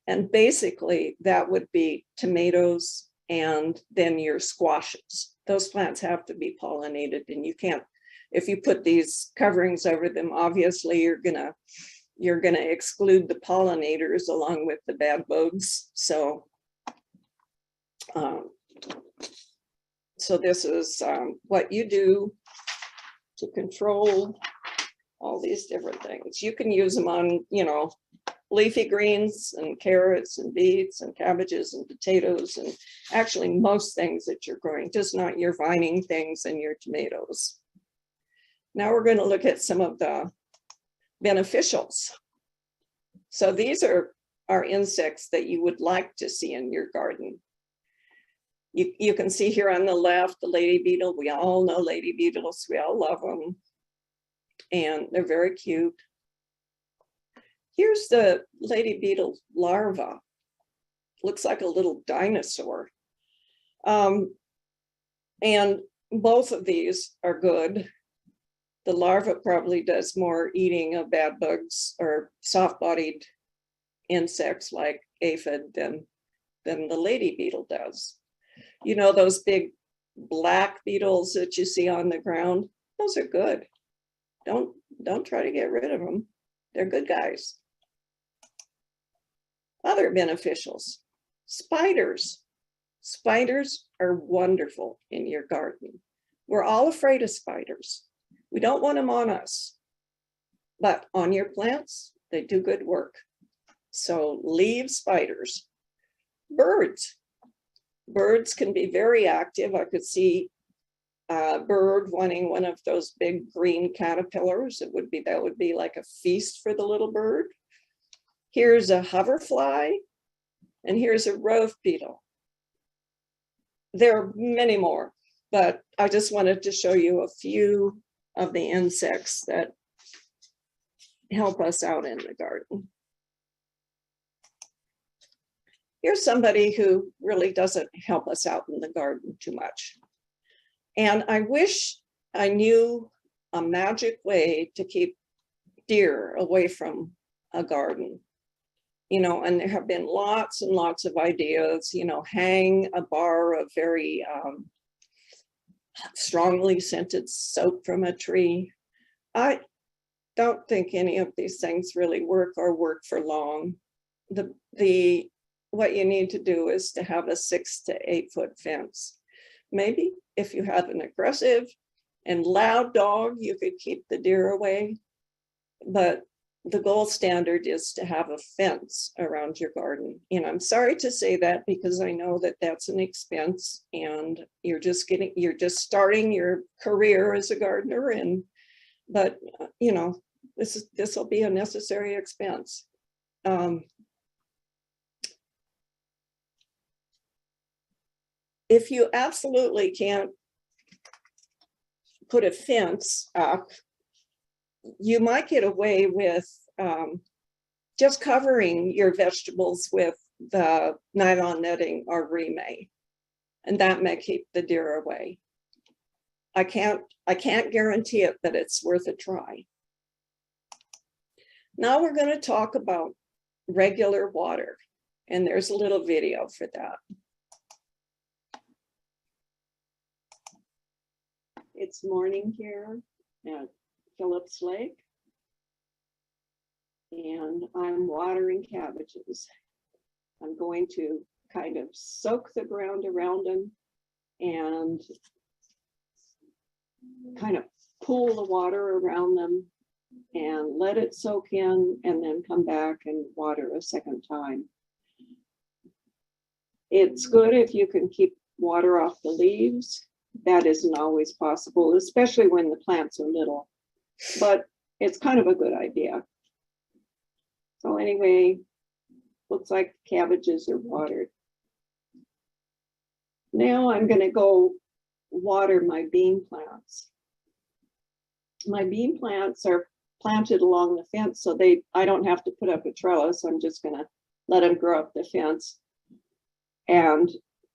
And basically that would be tomatoes and then your squashes. Those plants have to be pollinated, and you can't, if you put these coverings over them, obviously you're gonna exclude the pollinators along with the bad bugs. So this is what you do to control all these different things. You can use them on, you know, leafy greens and carrots and beets and cabbages and potatoes, and actually most things that you're growing, just not your vining things and your tomatoes. Now we're going to look at some of the beneficials. So these are insects that you would like to see in your garden. You can see here on the left, the lady beetle. We all know lady beetles. We all love them. And they're very cute. Here's the lady beetle larva. Looks like a little dinosaur. And both of these are good. The larva probably does more eating of bad bugs or soft-bodied insects like aphid than the lady beetle does. You know, those big black beetles that you see on the ground, those are good. Don't try to get rid of them. They're good guys. Other beneficials, spiders. Spiders are wonderful in your garden. We're all afraid of spiders. We don't want them on us, but on your plants, they do good work. So leave spiders. Birds. Birds can be very active. I could see a bird wanting one of those big green caterpillars. That would be like a feast for the little bird. Here's a hoverfly, and here's a rove beetle. there are many more, but I just wanted to show you a few of the insects that help us out in the garden. Here's somebody who really doesn't help us out in the garden too much. And I wish I knew a magic way to keep deer away from a garden. You know, and there have been lots and lots of ideas, you know, hang a bar of very strongly scented soap from a tree. I don't think any of these things really work or work for long. What you need to do is to have a 6 to 8 foot fence. Maybe if you have an aggressive and loud dog, you could keep the deer away, but the gold standard is to have a fence around your garden. And I'm sorry to say that because I know that that's an expense and you're just starting your career as a gardener, but you know, this will be a necessary expense. If you absolutely can't put a fence up, you might get away with just covering your vegetables with the nylon netting or remay, and that may keep the deer away. I can't guarantee it, but it's worth a try. Now we're going to talk about regular water, and there's a little video for that. It's morning here at Phillips Lake, and I'm watering cabbages. I'm going to kind of soak the ground around them and kind of pool the water around them and let it soak in, and then come back and water a second time. It's good if you can keep water off the leaves. That isn't always possible, especially when the plants are little, but it's kind of a good idea. So anyway, looks like cabbages are watered. Now I'm going to go water my bean plants. My bean plants are planted along the fence, so I don't have to put up a trellis. I'm just going to let them grow up the fence. And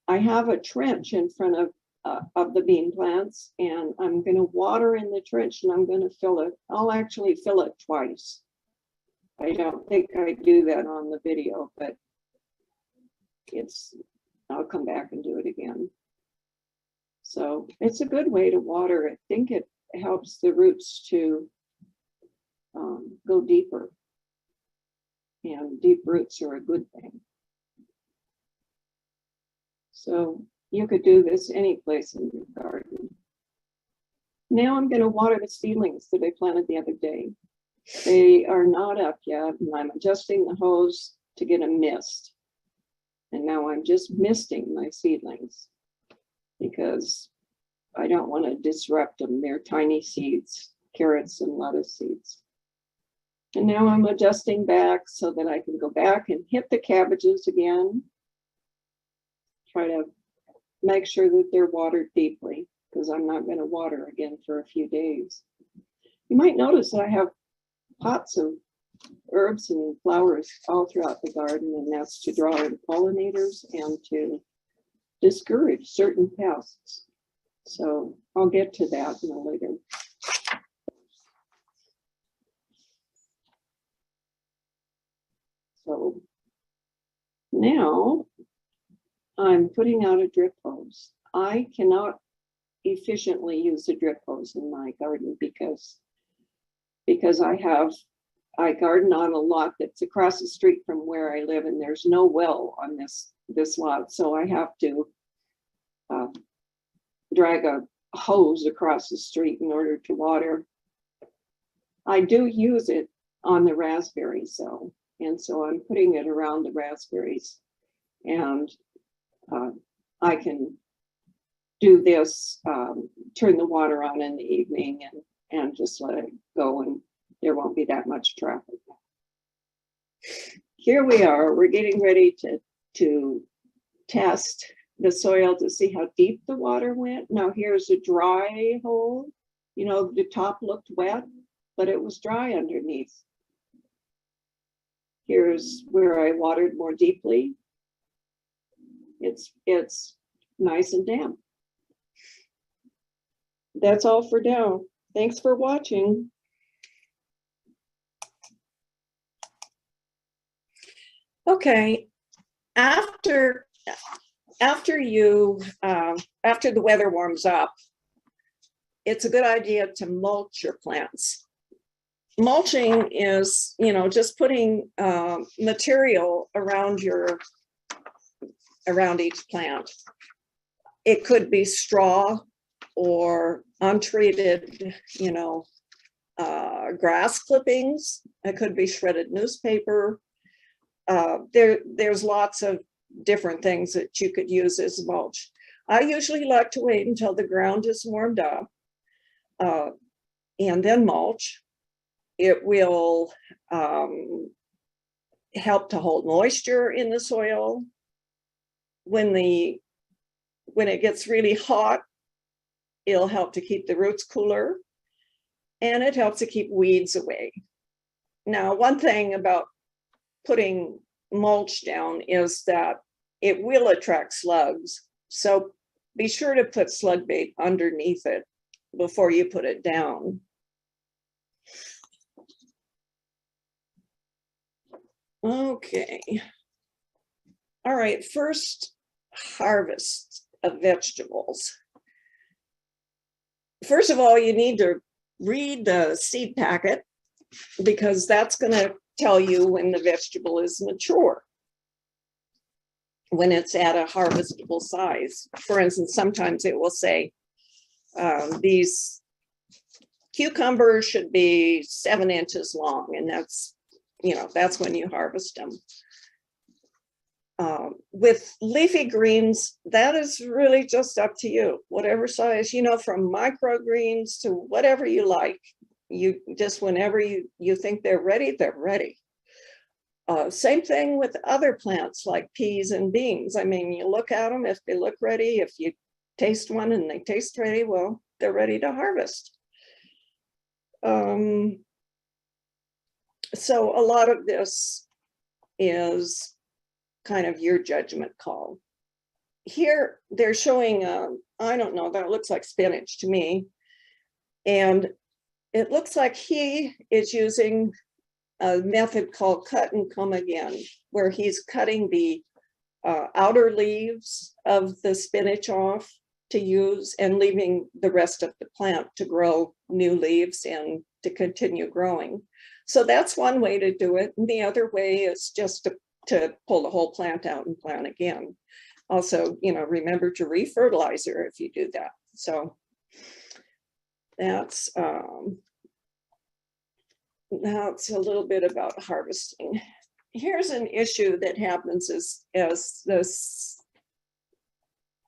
I have a trench in front of the bean plants, and I'm going to water in the trench, and I'm going to fill it. I'll actually fill it twice. I don't think I do that on the video, but I'll come back and do it again. So it's a good way to water. I think it helps the roots to go deeper, and deep roots are a good thing. So you could do this any place in your garden. Now I'm going to water the seedlings that I planted the other day. They are not up yet, and I'm adjusting the hose to get a mist. And now I'm just misting my seedlings because I don't want to disrupt them. They're tiny seeds, carrots and lettuce seeds. And now I'm adjusting back so that I can go back and hit the cabbages again. Try to make sure that they're watered deeply, because I'm not going to water again for a few days. You might notice that I have pots of herbs and flowers all throughout the garden, and that's to draw in pollinators and to discourage certain pests. So I'll get to that in a later. So now I'm putting out a drip hose. I cannot efficiently use a drip hose in my garden because I garden on a lot that's across the street from where I live, and there's no well on this lot. So I have to drag a hose across the street in order to water. I do use it on the raspberries though, and so I'm putting it around the raspberries, and I can do this, turn the water on in the evening and just let it go, and there won't be that much traffic. Here we are, we're getting ready to test the soil to see how deep the water went. Now here's a dry hole. You know, the top looked wet, but it was dry underneath. Here's where I watered more deeply. It's nice and damp. That's all for now. Thanks for watching. Okay, after the weather warms up, it's a good idea to mulch your plants. Mulching is, you know, just putting material around each plant. It could be straw or untreated, you know, grass clippings. It could be shredded newspaper. There's lots of different things that you could use as mulch. I usually like to wait until the ground is warmed up and then mulch. It will help to hold moisture in the soil. When it gets really hot, it'll help to keep the roots cooler, and it helps to keep weeds away. Now, one thing about putting mulch down is that it will attract slugs. So be sure to put slug bait underneath it before you put it down. Okay. All right, first harvest of vegetables. First of all, you need to read the seed packet because that's going to tell you when the vegetable is mature, when it's at a harvestable size. For instance, sometimes it will say these cucumbers should be 7 inches long, and that's, you know, that's when you harvest them. With leafy greens, that is really just up to you, whatever size, you know, from microgreens to whatever you like. You just, whenever you think they're ready, they're ready. Same thing with other plants like peas and beans. I mean, you look at them, if they look ready, if you taste one and they taste ready, well, they're ready to harvest. So a lot of this is kind of your judgment call. Here they're showing, I don't know, that looks like spinach to me. And it looks like he is using a method called cut and come again, where he's cutting the outer leaves of the spinach off to use and leaving the rest of the plant to grow new leaves and to continue growing. So that's one way to do it. And the other way is just to pull the whole plant out and plant again. Also, you know, remember to refertilizer if you do that. So that's a little bit about harvesting. Here's an issue that happens as this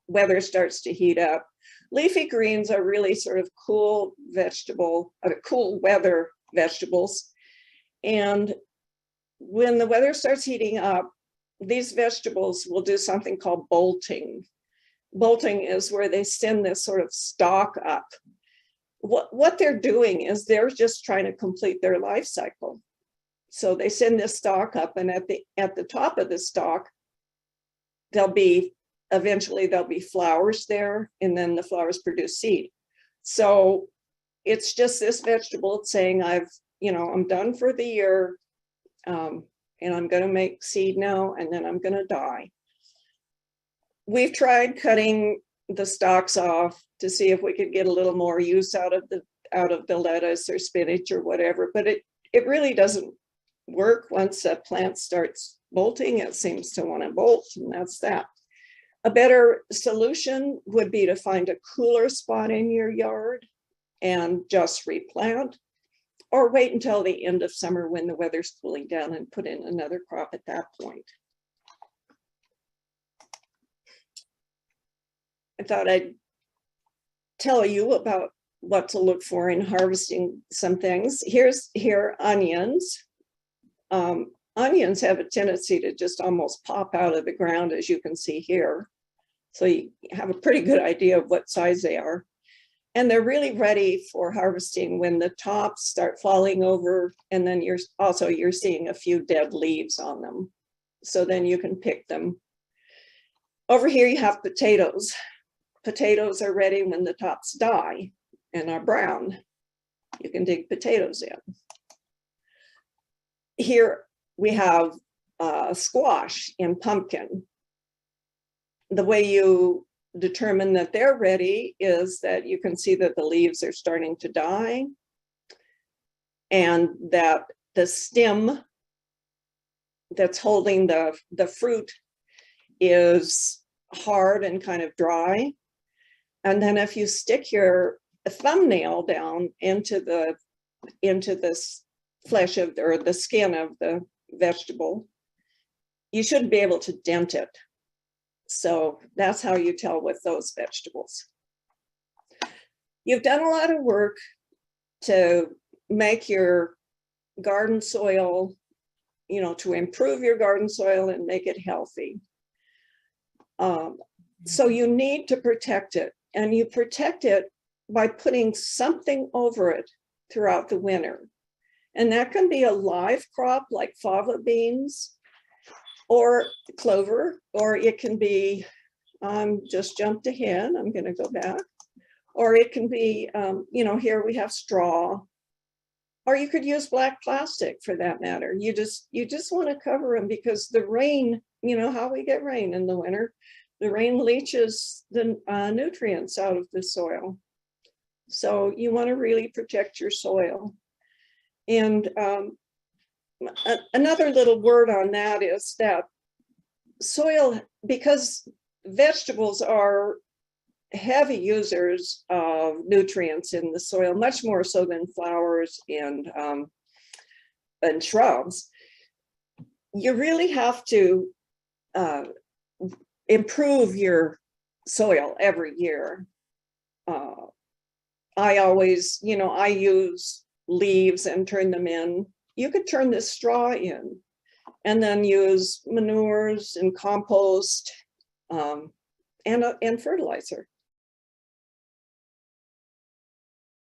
weather starts to heat up. Leafy greens are really sort of cool weather vegetables. And when the weather starts heating up, these vegetables will do something called bolting. Bolting is where they send this sort of stalk up. What they're doing is they're just trying to complete their life cycle. So they send this stalk up, and at the top of the stalk, eventually there'll be flowers there, and then the flowers produce seed. So it's just this vegetable saying, I'm done for the year. And I'm going to make seed now, and then I'm going to die. We've tried cutting the stalks off to see if we could get a little more use out of the lettuce or spinach or whatever, but it really doesn't work. Once a plant starts bolting, it seems to want to bolt, and that's that. A better solution would be to find a cooler spot in your yard and just replant. Or wait until the end of summer when the weather's cooling down and put in another crop at that point. I thought I'd tell you about what to look for in harvesting some things. Here are onions. Onions have a tendency to just almost pop out of the ground, as you can see here. So you have a pretty good idea of what size they are. And they're really ready for harvesting when the tops start falling over, and then you're seeing a few dead leaves on them. So then you can pick them. Over here you have potatoes. Potatoes are ready when the tops die and are brown. You can dig potatoes in. Here we have squash and pumpkin. The way you determine that they're ready is that you can see that the leaves are starting to die and that the stem that's holding the fruit is hard and kind of dry. And then if you stick your thumbnail down into the flesh of, or the skin of the vegetable, you should be able to dent it. So that's how you tell with those vegetables. You've done a lot of work to make your garden soil, you know, to improve your garden soil and make it healthy. So you need to protect it, and you protect it by putting something over it throughout the winter. And that can be a live crop like fava beans or clover, or it can be, just jumped ahead, I'm gonna go back. Or it can be, you know, here we have straw, or you could use black plastic for that matter. You just wanna cover them because the rain, you know how we get rain in the winter, the rain leaches the nutrients out of the soil. So you wanna really protect your soil. And another little word on that is that soil, because vegetables are heavy users of nutrients in the soil, much more so than flowers and shrubs, you really have to improve your soil every year. I always, you know, I use leaves and turn them in. You could turn this straw in and then use manures and compost and fertilizer.